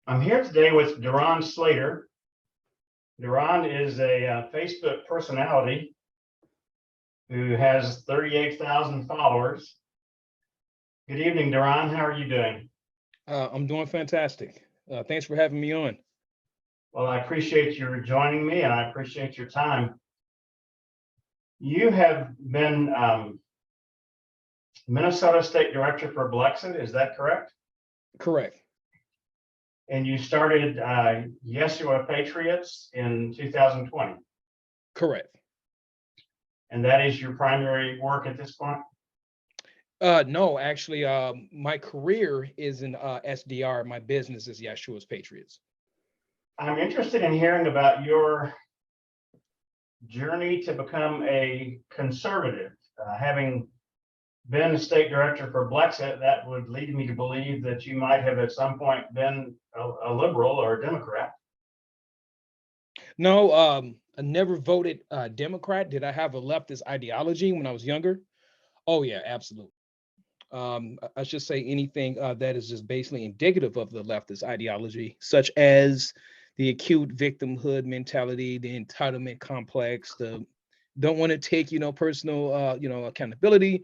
I'm here today with Deron Slater. Deron is a Facebook personality who has 38,000 followers. Good evening, Deron. How are you doing? I'm doing fantastic. Thanks for having me on. Well, I appreciate you joining me and I appreciate your time. You have been Minnesota State Director for Blexit, is that correct? Correct. And you started Yeshua Patriots in 2020. Correct. And that is your primary work at this point? No, actually, my career is in SDR. My business is Yeshua's Patriots. I'm interested in hearing about your journey to become a conservative. Having been state director for Blexit, that would lead me to believe that you might have at some point been a liberal or a Democrat. No, I never voted Democrat. Did I have a leftist ideology when I was younger? Oh yeah, absolutely. I should say anything that is just basically indicative of the leftist ideology, such as the acute victimhood mentality, the entitlement complex, the don't want to take personal accountability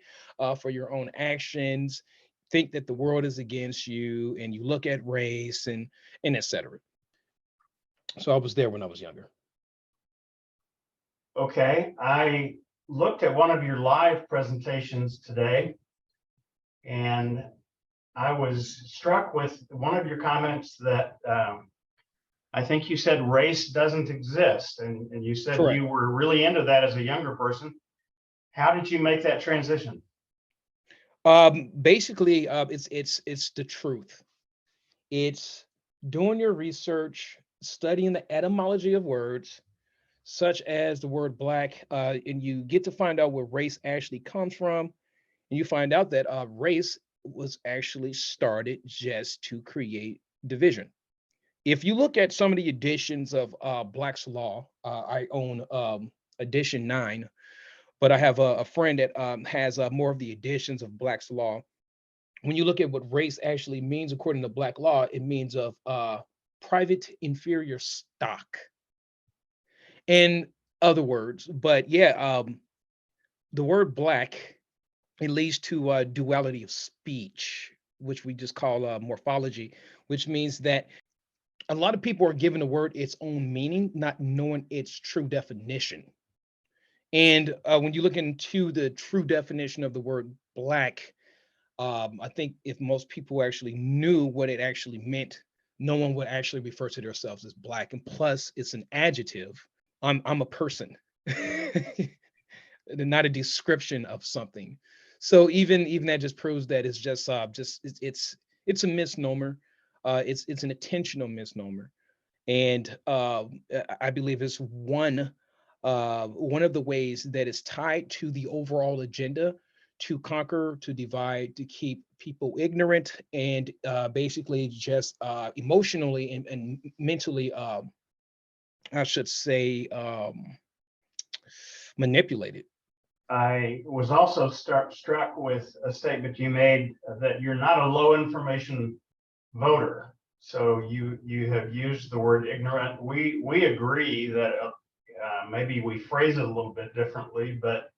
for your own actions, think that the world is against you, and you look at race and etc. So I was there when I was younger. Okay, I looked at one of your live presentations today, and I was struck with one of your comments that I think you said race doesn't exist, and you said Correct. you were really into that as a younger person. How did you make that transition? Basically, it's the truth. It's doing your research, studying the etymology of words, such as the word black, and you get to find out where race actually comes from. And you find out that race was actually started just to create division. If you look at some of the editions of Black's Law, I own edition 9, but I have a friend that has more of the editions of Black's Law. When you look at what race actually means, according to Black law, it means of private inferior stock. In other words, but yeah, the word black, it leads to duality of speech, which we just call morphology, which means that a lot of people are giving the word its own meaning, not knowing its true definition. And when you look into the true definition of the word black, I think if most people actually knew what it actually meant, no one would actually refer to themselves as black. And plus, it's an adjective. I'm a person, not a description of something. So even that just proves that it's just it's a misnomer. It's an intentional misnomer, and I believe it's one of the ways that is tied to the overall agenda to conquer, to divide, to keep people ignorant, and basically just emotionally and mentally, I should say, manipulated. I was also struck with a statement you made that you're not a low information voter. So you have used the word ignorant. We agree that maybe we phrase it a little bit differently, but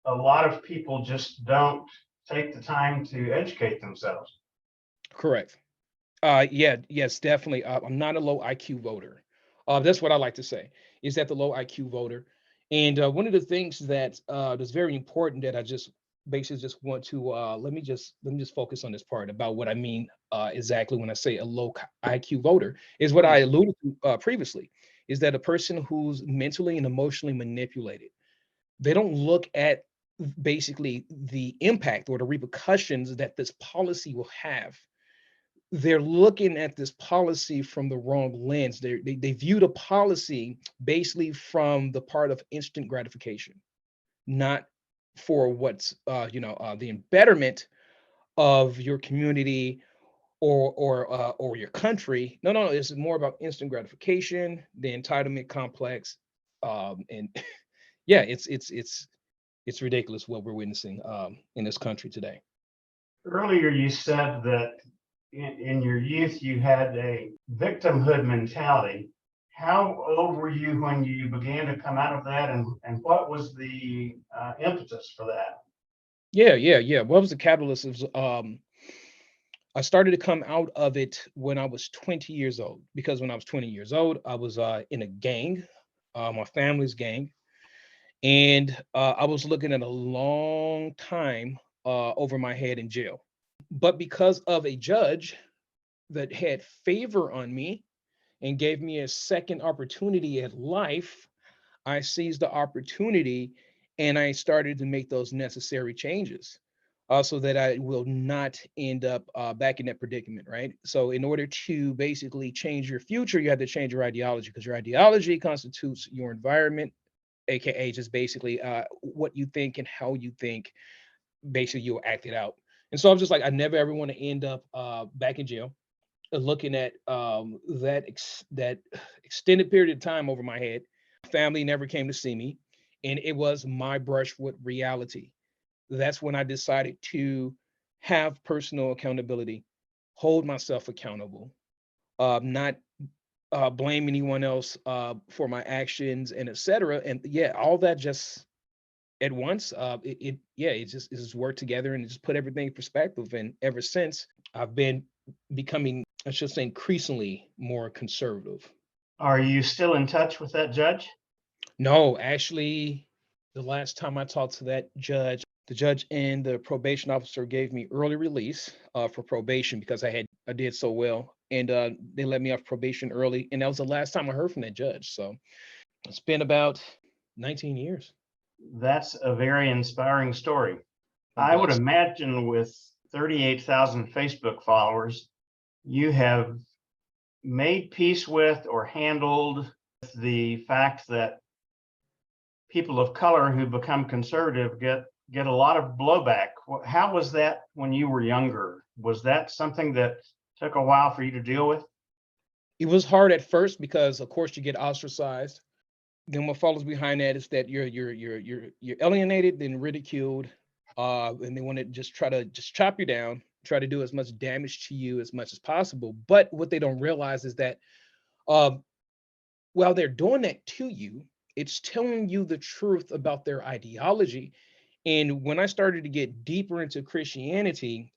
a lot of people just don't take the time to educate themselves. Correct. Yeah, yes, definitely. I'm not a low IQ voter. That's what I like to say. Is that the low IQ voter? And one of the things that is very important that I just basically just want to let me just focus on this part about what I mean exactly when I say a low IQ voter is what I Please. alluded to previously. Is that a person who's mentally and emotionally manipulated? They don't look at basically the impact or the repercussions that this policy will have. They're looking at this policy from the wrong lens. They view the policy basically from the part of instant gratification, not for what's the betterment of your community or your country. No, no, no. It's more about instant gratification, the entitlement complex, and yeah, it's ridiculous what we're witnessing in this country today. Earlier, you said that in your youth you had a victimhood mentality. How old were you when you began to come out of that, and what was the impetus for that? Yeah. What was the catalyst? Is I started to come out of it when I was 20 years old, because when I was 20 years old, I was in a gang, my family's gang, and I was looking at a long time over my head in jail. But because of a judge that had favor on me and gave me a second opportunity at life, I seized the opportunity and I started to make those necessary changes so that I will not end up back in that predicament, right? So, in order to basically change your future, you have to change your ideology, because your ideology constitutes your environment, aka just basically what you think and how you think. Basically, you'll act it out. And so, I'm just like, I never ever want to end up back in jail, looking at that extended period of time over my head. Family never came to see me, and it was my brush with reality. That's when I decided to have personal accountability, hold myself accountable, not blame anyone else for my actions and etc. And yeah, all that just at once. It just worked together and it just put everything in perspective. And ever since, I've been becoming, I should say, increasingly more conservative. Are you still in touch with that judge? No, actually, the last time I talked to that judge, the judge and the probation officer gave me early release for probation because I did so well, and they let me off probation early, and that was the last time I heard from that judge. So it's been about 19 years. That's a very inspiring story. Oh, I would bless. imagine with 38,000 Facebook followers, you have made peace with or handled the fact that people of color who become conservative get a lot of blowback. How was that when you were younger? Was that something that took a while for you to deal with? It was hard at first because, of course, you get ostracized. Then what follows behind that is that you're alienated, then ridiculed, and they want to just try to just chop you down, try to do as much damage to you as much as possible. But what they don't realize is that um, while they're doing that to you, it's telling you the truth about their ideology. And when I started to get deeper into Christianity,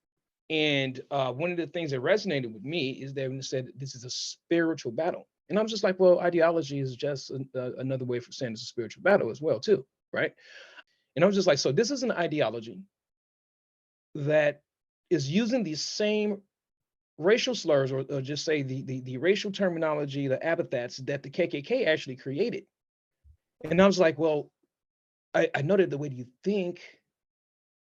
and one of the things that resonated with me is that when it said this is a spiritual battle. And I'm just like, well, ideology is just another way for saying it's a spiritual battle as well, too, right? And I was just like, so this is an ideology that is using the same racial slurs, or just say the racial terminology, the epithets that the KKK actually created. And I was like, well, I know that the way you think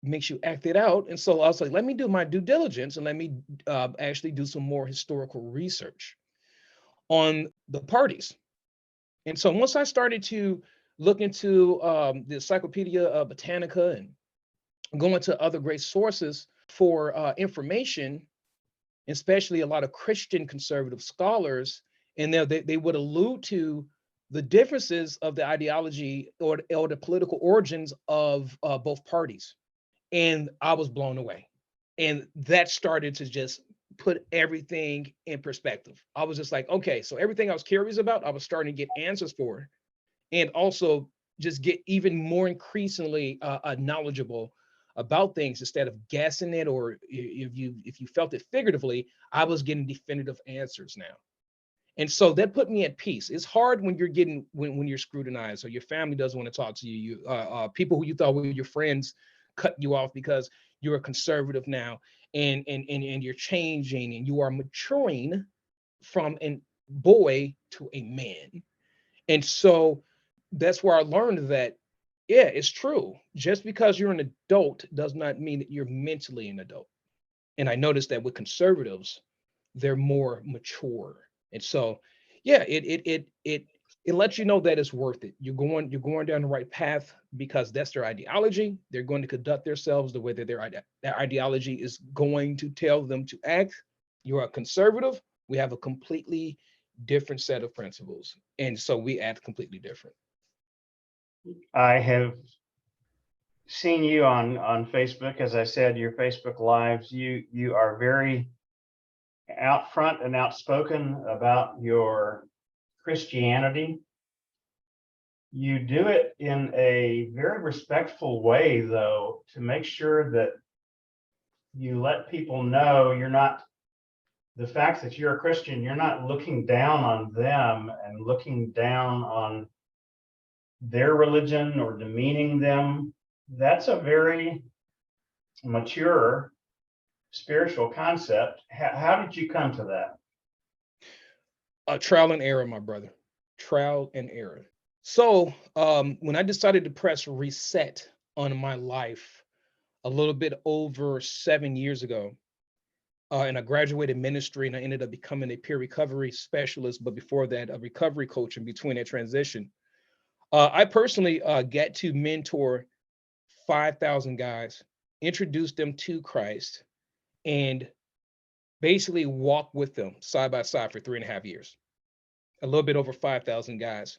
makes you act it out. And so I was like, let me do my due diligence and let me actually do some more historical research on the parties. And so once I started to look into the Encyclopedia Britannica and go into other great sources for information, especially a lot of Christian conservative scholars, and they would allude to the differences of the ideology or the political origins of both parties. And I was blown away. And that started to just put everything in perspective. I was just like, okay, so everything I was curious about, I was starting to get answers for, and also just get even more increasingly knowledgeable about things instead of guessing it, or if you felt it figuratively, I was getting definitive answers now. And so that put me at peace. It's hard when you're getting when you're scrutinized, or your family doesn't want to talk to you. People who you thought were your friends cut you off because you're a conservative now, and you're changing and you are maturing from a boy to a man. And so that's where I learned that, yeah, it's true. Just because you're an adult does not mean that you're mentally an adult. And I noticed that with conservatives, they're more mature. And so, yeah, it lets you know that it's worth it. You're going down the right path because that's their ideology. They're going to conduct themselves the way that their ideology is going to tell them to act. You're a conservative. We have a completely different set of principles, and so we act completely different. I have seen you on Facebook. As I said, your Facebook lives. You are very out front and outspoken about your Christianity. You do it in a very respectful way, though, to make sure that you let people know you're not, the fact that you're a Christian, you're not looking down on them and looking down on their religion or demeaning them. That's a very mature spiritual concept. How did you come to that? Trial and error, my brother. Trial and error. So when I decided to press reset on my life a little bit over 7 years ago, and I graduated ministry and I ended up becoming a peer recovery specialist, but before that, a recovery coach in between that transition. I personally get to mentor 5,000 guys, introduce them to Christ, and basically walk with them side by side for 3.5 years, a little bit over 5,000 guys.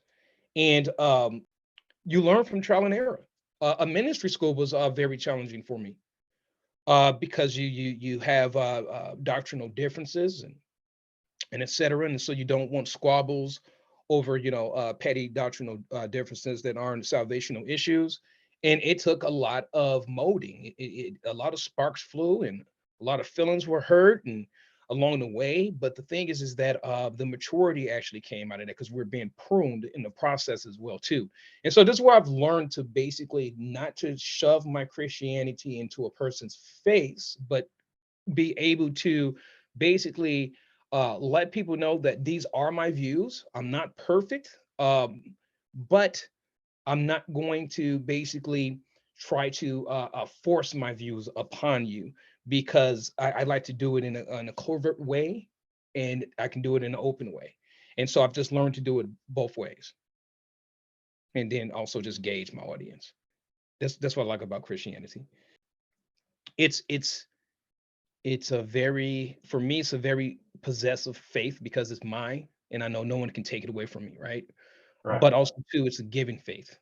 And you learn from trial and error. A ministry school was very challenging for me because you have doctrinal differences and et cetera. And so you don't want squabbles over, petty doctrinal differences that aren't salvational issues. And it took a lot of molding. A lot of sparks flew and a lot of feelings were hurt and along the way. But the thing is that the maturity actually came out of that because we're being pruned in the process as well too. And so this is where I've learned to basically not to shove my Christianity into a person's face, but be able to basically let people know that these are my views. I'm not perfect, but I'm not going to basically try to force my views upon you because I like to do it in a covert way and I can do it in an open way. And so I've just learned to do it both ways. And then also just gauge my audience. That's what I like about Christianity. It's a very, for me, it's a very possessive faith because it's mine and I know no one can take it away from me, right? Right. But also too, it's a giving faith.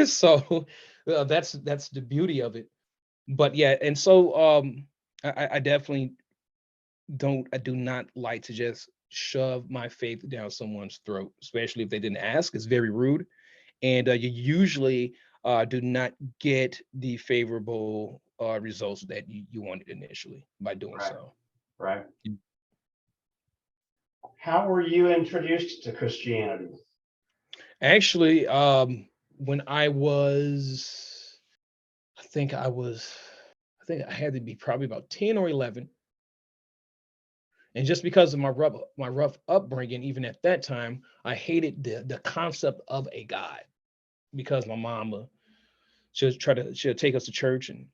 So that's the beauty of it. But yeah, and so I definitely I do not like to just shove my faith down someone's throat, especially if they didn't ask. It's very rude, and you usually do not get the favorable results that you wanted initially by doing Right. so. Right. How were you introduced to Christianity? Actually, when I think I think I had to be probably about 10 or 11. And just because of my rough upbringing, even at that time, I hated the concept of a God because my mama she'll take us to church and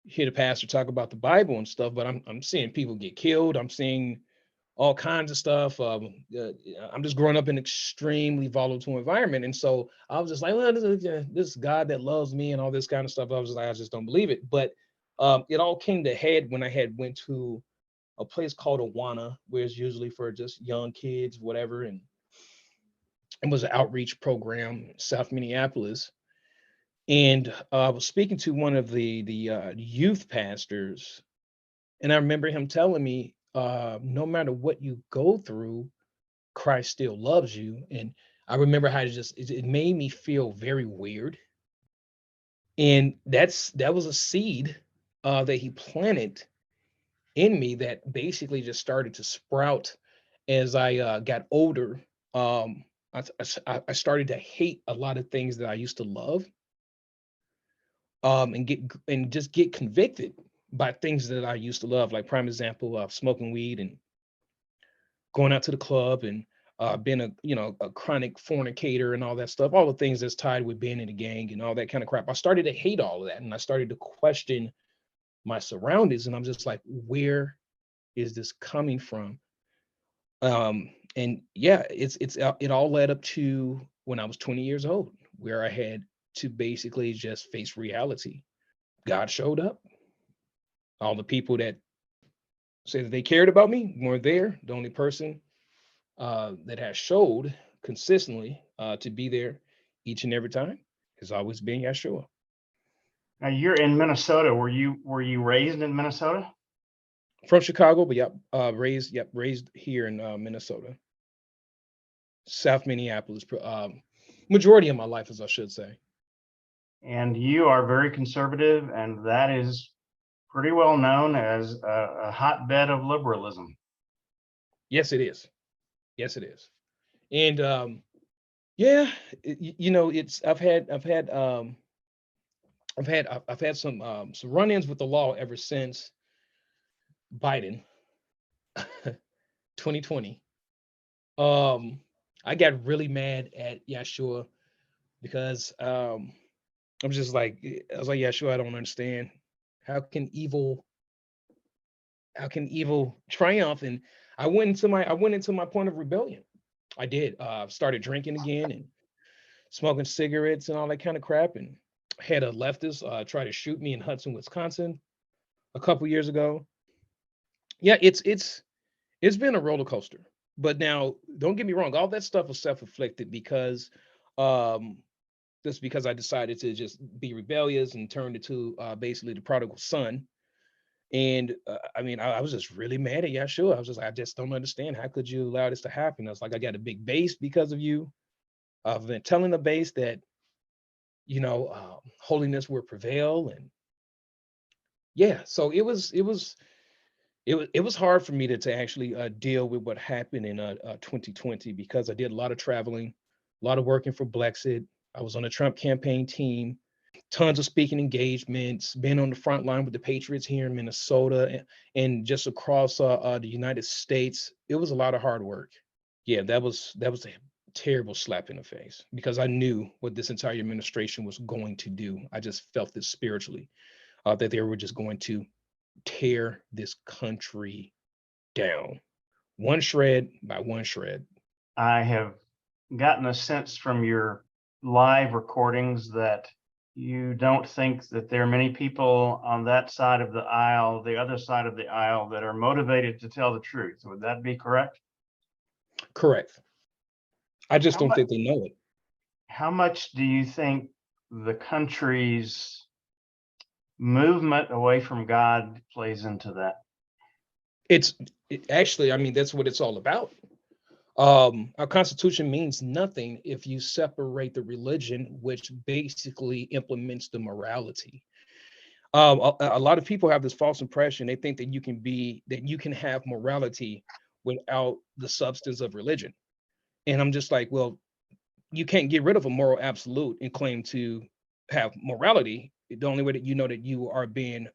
hear the pastor talk about the Bible and stuff. But I'm seeing people get killed. I'm seeing all kinds of stuff. I'm just growing up in an extremely volatile environment, and so I was just like, well, this God that loves me and all this kind of stuff. I was just like, I just don't believe it. But it all came to head when I had went to a place called Awana, where it's usually for just young kids, whatever, and it was an outreach program in South Minneapolis. And I was speaking to one of the youth pastors, and I remember him telling me, no matter what you go through, Christ still loves you. And I remember how it made me feel very weird. And that was a seed that he planted in me that basically just started to sprout as I got older. I started to hate a lot of things that I used to love, and just get convicted by things that I used to love. Like prime example of smoking weed and going out to the club and being a chronic fornicator and all that stuff, all the things that's tied with being in a gang and all that kind of crap. I started to hate all of that, and I started to question my surroundings, and I'm just like, where is this coming from? And yeah, it all led up to when I was 20 years old, where I had to basically just face reality. God showed up. All the people that said that they cared about me weren't there. The only person that has showed consistently to be there each and every time has always been Yeshua. Now you're in Minnesota. Were you raised in Minnesota? From Chicago, but raised here in Minnesota, South Minneapolis. Majority of my life, as I should say. And you are very conservative, and that is pretty well known as a hotbed of liberalism. Yes, it is. Yes, it is. And yeah, it's I've had some run-ins with the law ever since Biden 2020. I got really mad at Yeshua because I'm just like I was like, Yeshua, I don't understand. How can evil triumph? And I went into my point of rebellion. I did. Started drinking again and smoking cigarettes and all that kind of crap, and had a leftist try to shoot me in Hudson, Wisconsin a couple years ago. Yeah, it's been a roller coaster. But now, don't get me wrong, all that stuff was self-inflicted because um just because I decided to just be rebellious and turned into basically the prodigal son. And I mean, I was just really mad at Yeshua. I just don't understand. How could you allow this to happen? I was like, I got a big base because of you. I've been telling the base that, holiness will prevail. And yeah, so it was hard for me to actually deal with what happened in 2020 because I did a lot of traveling, a lot of working for Brexit. I was on the Trump campaign team, tons of speaking engagements, been on the front line with the Patriots here in Minnesota and just across the United States. It was a lot of hard work. Yeah, that was a terrible slap in the face because I knew what this entire administration was going to do. I just felt this spiritually, that they were just going to tear this country down, one shred by one shred. I have gotten a sense from your live recordings that you don't think that there are many people on that side of the aisle, the other side of the aisle, that are motivated to tell the truth. Would that be correct? Correct. I just How don't much, think they know it. how much do you think the country's movement away from God plays into that? Actually, I mean, that's what it's all about. Our Constitution means nothing if you separate the religion, which basically implements the morality. A lot of people have this false impression. They think that you can have morality without the substance of religion. And I'm just like, well, you can't get rid of a moral absolute and claim to have morality. The only way that you know that you are being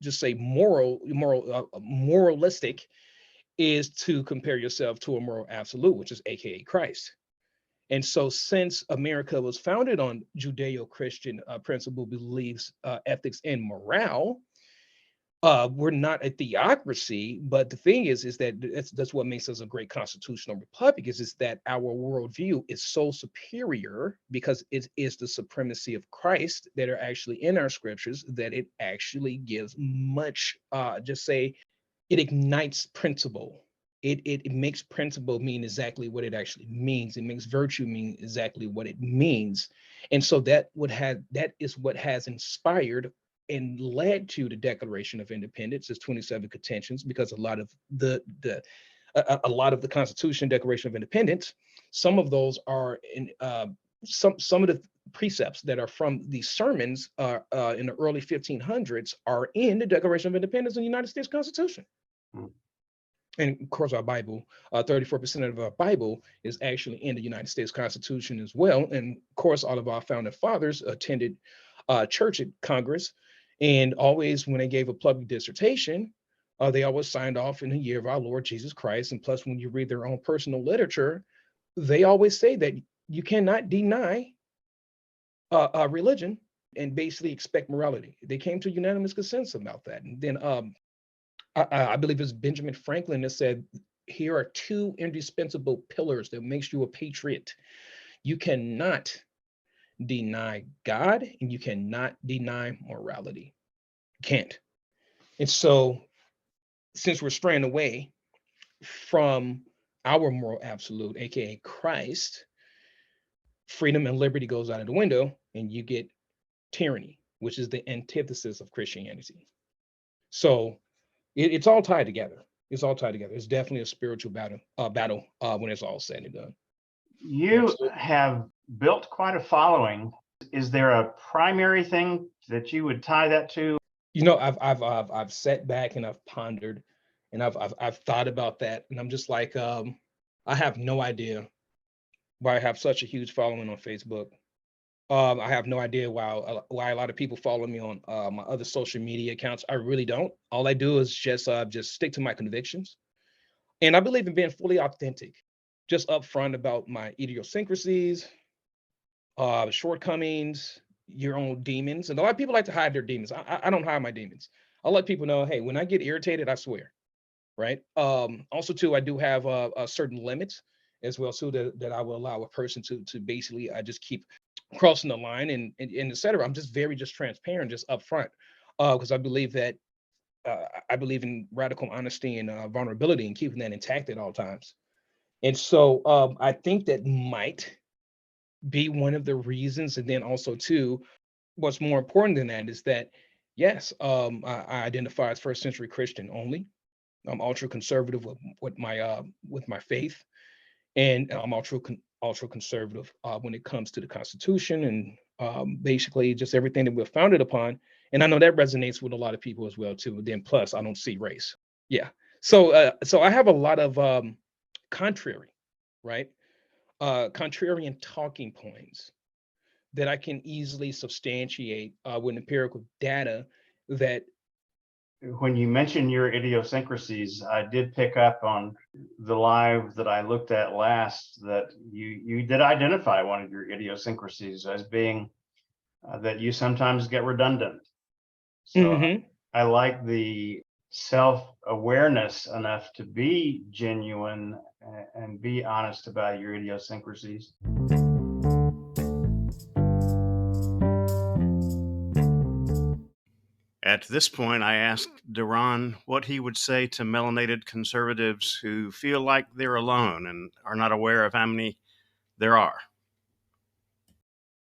just say moralistic is to compare yourself to a moral absolute, which is AKA Christ. And so, since America was founded on Judeo-Christian principle, beliefs, ethics, and morale, we're not a theocracy. But the thing is that that's what makes us a great constitutional republic. Is that our worldview is so superior because it is the supremacy of Christ that are actually in our scriptures that it actually gives much, just say, it ignites principle. It makes principle mean exactly what it actually means. It makes virtue mean exactly what it means. And so that is what has inspired and led to the Declaration of Independence, its 27 contentions, because a lot of the Constitution, Declaration of Independence, some of those are in some of the precepts that are from the sermons in the early 1500s are in the Declaration of Independence in the United States Constitution. Hmm. And of course, our Bible, 34% of our Bible is actually in the United States Constitution as well. And of course, all of our founding fathers attended church at Congress. And always, when they gave a public dissertation, they always signed off in the year of our Lord Jesus Christ. And plus, when you read their own personal literature, they always say that you cannot deny religion and basically expect morality. They came to unanimous consensus about that. And then I believe it's Benjamin Franklin that said, here are two indispensable pillars that makes you a patriot. You cannot deny God and you cannot deny morality. You can't. And so, since we're straying away from our moral absolute, aka Christ, freedom and liberty goes out of the window and you get tyranny, which is the antithesis of Christianity. So It's all tied together. It's all tied together. It's definitely a spiritual battle when it's all said and done. You Absolutely. have built quite a following. Is there a primary thing that you would tie that to? I've sat back and I've pondered, and I've thought about that, and I'm just like, I have no idea why I have such a huge following on Facebook. I have no idea why a lot of people follow me on my other social media accounts. I really don't. All I do is just stick to my convictions, and I believe in being fully authentic, just upfront about my idiosyncrasies, shortcomings, your own demons. And a lot of people like to hide their demons. I don't hide my demons. I let people know, hey, when I get irritated, I swear, right? Also, too, I do have a certain limits as well, too, that I will allow a person to basically I just keep crossing the line and et cetera. I'm just transparent, just upfront, because I believe that I believe in radical honesty and vulnerability and keeping that intact at all times. And so I think that might be one of the reasons. And then also too, what's more important than that is that yes, I identify as first century Christian only. I'm ultra conservative with my faith, and I'm ultra conservative when it comes to the Constitution and basically just everything that we're founded upon. And I know that resonates with a lot of people as well too. Then plus, I don't see race. Yeah. So I have a lot of contrary, right? Contrarian talking points that I can easily substantiate with empirical data that When you mentioned your idiosyncrasies, I did pick up on the live that I looked at last that you did identify one of your idiosyncrasies as being that you sometimes get redundant. So Mhm. I like the self-awareness enough to be genuine and be honest about your idiosyncrasies. At this point, I asked Deron what he would say to melanated conservatives who feel like they're alone and are not aware of how many there are.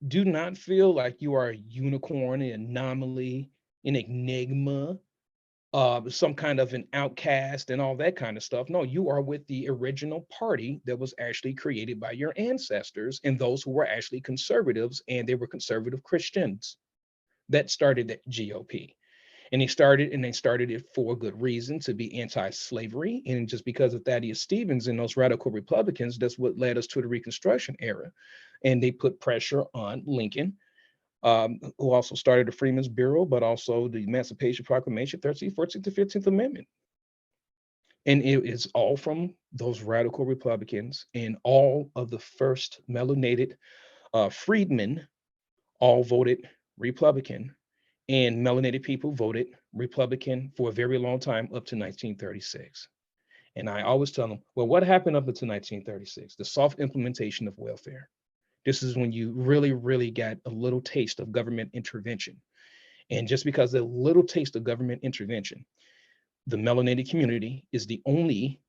Do not feel like you are a unicorn, an anomaly, an enigma, some kind of an outcast, and all that kind of stuff. No, you are with the original party that was actually created by your ancestors and those who were actually conservatives, and they were conservative Christians that started the GOP. And they started it for a good reason, to be anti-slavery. And just because of Thaddeus Stevens and those radical Republicans, that's what led us to the Reconstruction era. And they put pressure on Lincoln, who also started the Freedmen's Bureau, but also the Emancipation Proclamation, 13th, 14th, and 15th Amendment. And it is all from those radical Republicans, and all of the first melanated freedmen all voted Republican, and melanated people voted Republican for a very long time up to 1936. And I always tell them, well, what happened up until 1936? The soft implementation of welfare. This is when you really, really got a little taste of government intervention. And just because a little taste of government intervention, the melanated community is the only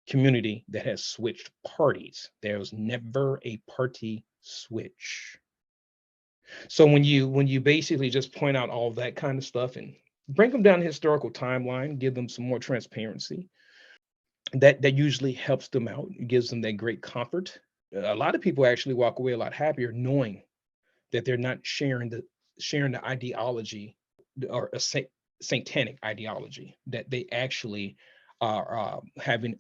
community that has switched parties. There's never a party switch. So when you basically just point out all that kind of stuff and bring them down the historical timeline, give them some more transparency, that usually helps them out. It gives them that great comfort. A lot of people actually walk away a lot happier knowing that they're not sharing the ideology or a satanic ideology, that they actually are having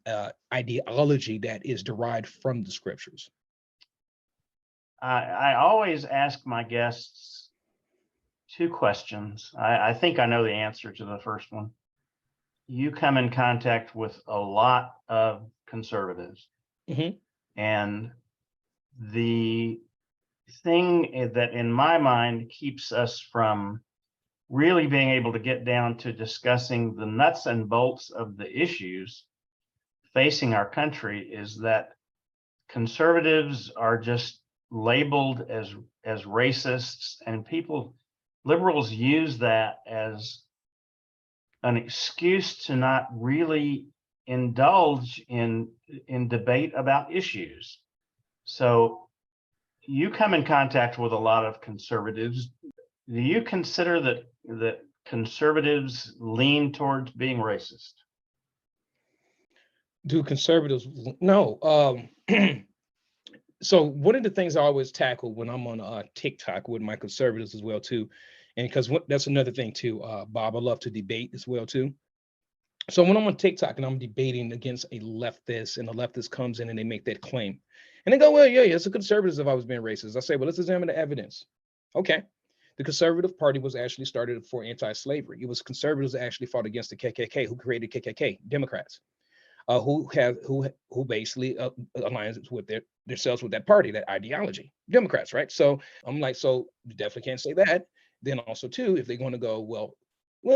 ideology that is derived from the scriptures. I always ask my guests two questions. I think I know the answer to the first one. You come in contact with a lot of conservatives, Mhm. and the thing that in my mind keeps us from really being able to get down to discussing the nuts and bolts of the issues facing our country is that conservatives are just labeled as racists, and people liberals use that as an excuse to not really indulge in debate about issues. So you come in contact with a lot of conservatives. Do you consider that conservatives lean towards being racist? Do conservatives? No. So one of the things I always tackle when I'm on TikTok with my conservatives as well too, and because that's another thing too, Bob, I love to debate as well too. So when I'm on TikTok and I'm debating against a leftist, and the leftist comes in and they make that claim, and they go, "Well, yeah, it's the conservatives if I was being racist." I say, "Well, let's examine the evidence." Okay, the Conservative Party was actually started for anti-slavery. It was conservatives that actually fought against the KKK, who created KKK, Democrats, who basically aligns with themselves with that party, that ideology, Democrats, right? So I'm like, so you definitely can't say that. Then also too, if they're going to go, well,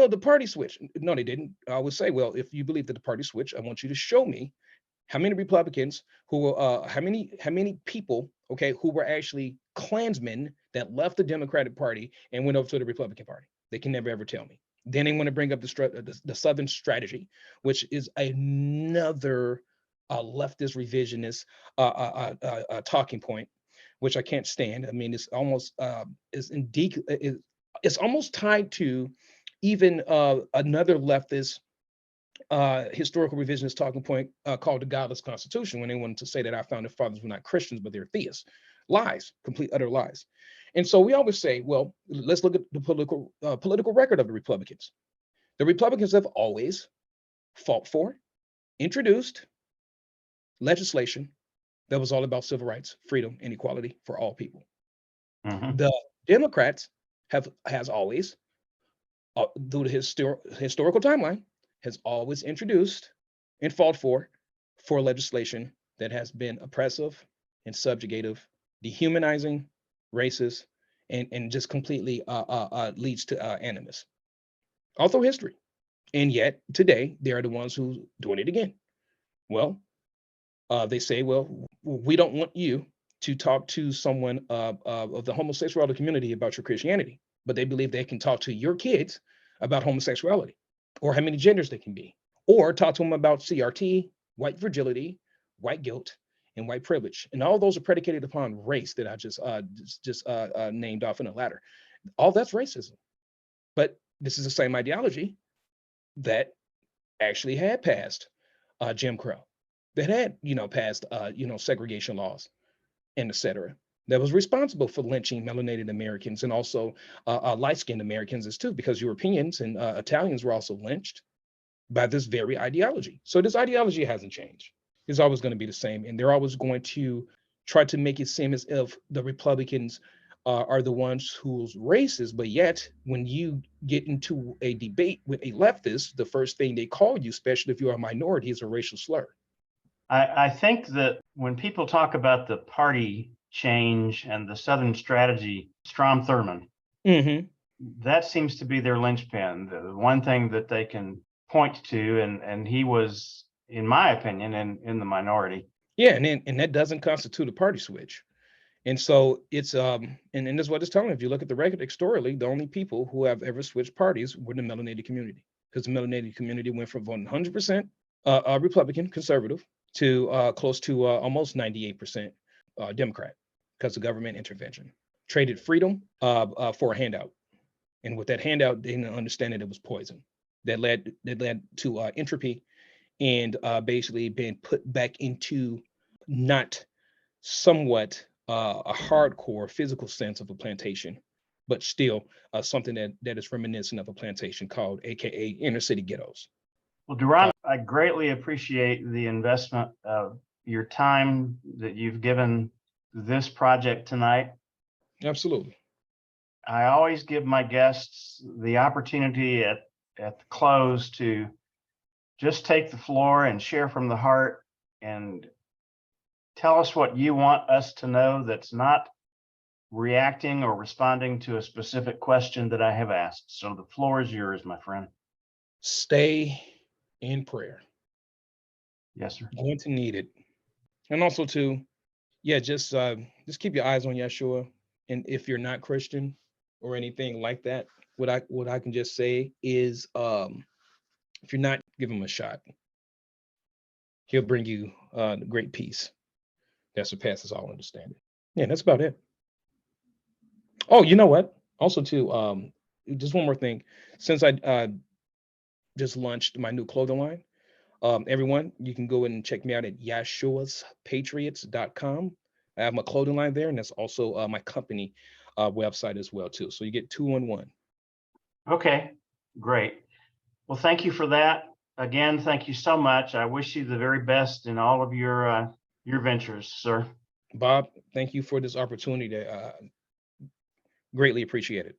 the party switched. No, they didn't. I would say, well, if you believe that the party switched, I want you to show me how many Republicans how many people, okay, who were actually Klansmen that left the Democratic Party and went over to the Republican Party. They can never ever tell me. Then they want to bring up the Southern strategy, which is another leftist revisionist talking point, which I can't stand. I mean, it's almost it's almost tied to even another leftist historical revisionist talking point called the godless constitution, when they wanted to say that our founding fathers were not Christians, but they're theists. Lies, complete utter lies. And so we always say, well, let's look at the political record of the Republicans. The Republicans have always fought for, introduced legislation that was all about civil rights, freedom, and equality for all people. Mhm. The Democrats has always, through the historical timeline, has always introduced and fought for legislation that has been oppressive and subjugative, dehumanizing, racist, and just completely leads to animus all through history. And yet today they are the ones who doing it again. Well, they say, well, we don't want you to talk to someone of the homosexuality community about your Christianity, but they believe they can talk to your kids about homosexuality, or how many genders they can be, or talk to them about CRT, white fragility, white guilt, and white privilege. And all those are predicated upon race that I just named off in the ladder. All that's racism. But this is the same ideology that actually had passed Jim Crow, that had passed segregation laws, and et cetera, that was responsible for lynching melanated Americans, and also light-skinned Americans as too, because Europeans and Italians were also lynched by this very ideology. So this ideology hasn't changed. It's always going to be the same, and they're always going to try to make it seem as if the Republicans are the ones who's racist, but yet when you get into a debate with a leftist, the first thing they call you, especially if you're a minority, is a racial slur. I think that when people talk about the party change and the Southern strategy, Strom Thurmond, Mm-hmm. that seems to be their linchpin, the one thing that they can point to, and he was, in my opinion, in the minority. Yeah, and that doesn't constitute a party switch. And so it's and that's what it's telling. If you look at the record historically, the only people who have ever switched parties were the melanated community, because the melanated community went from voting 100% Republican conservative to close to almost 98% Democrat, because of government intervention. Traded freedom for a handout, and with that handout, they didn't understand that it was poison that led to entropy, and basically being put back into not somewhat a hardcore physical sense of a plantation, but still something that is reminiscent of a plantation, called AKA inner city ghettos. Well, Deron, I greatly appreciate the investment of your time that you've given this project tonight. Absolutely. I always give my guests the opportunity at the close to just take the floor and share from the heart and tell us what you want us to know that's not reacting or responding to a specific question that I have asked. So the floor is yours, my friend. Stay in prayer. Yes, sir. Going to need it. And also too, yeah, just keep your eyes on Yeshua. And if you're not Christian or anything like that, what I can just say is, if you're not, give him a shot. He'll bring you the great peace that surpasses all understanding. Yeah, that's about it. Oh, you know what? Also too, just one more thing. Since I just launched my new clothing line, everyone, you can go and check me out at yashuaspatriots.com. I have my clothing line there, and that's also my company website as well too. So you get 2-in-1. Okay, great. Well, thank you for that. Again, thank you so much. I wish you the very best in all of your ventures, sir. Bob, thank you for this opportunity. Greatly appreciate it.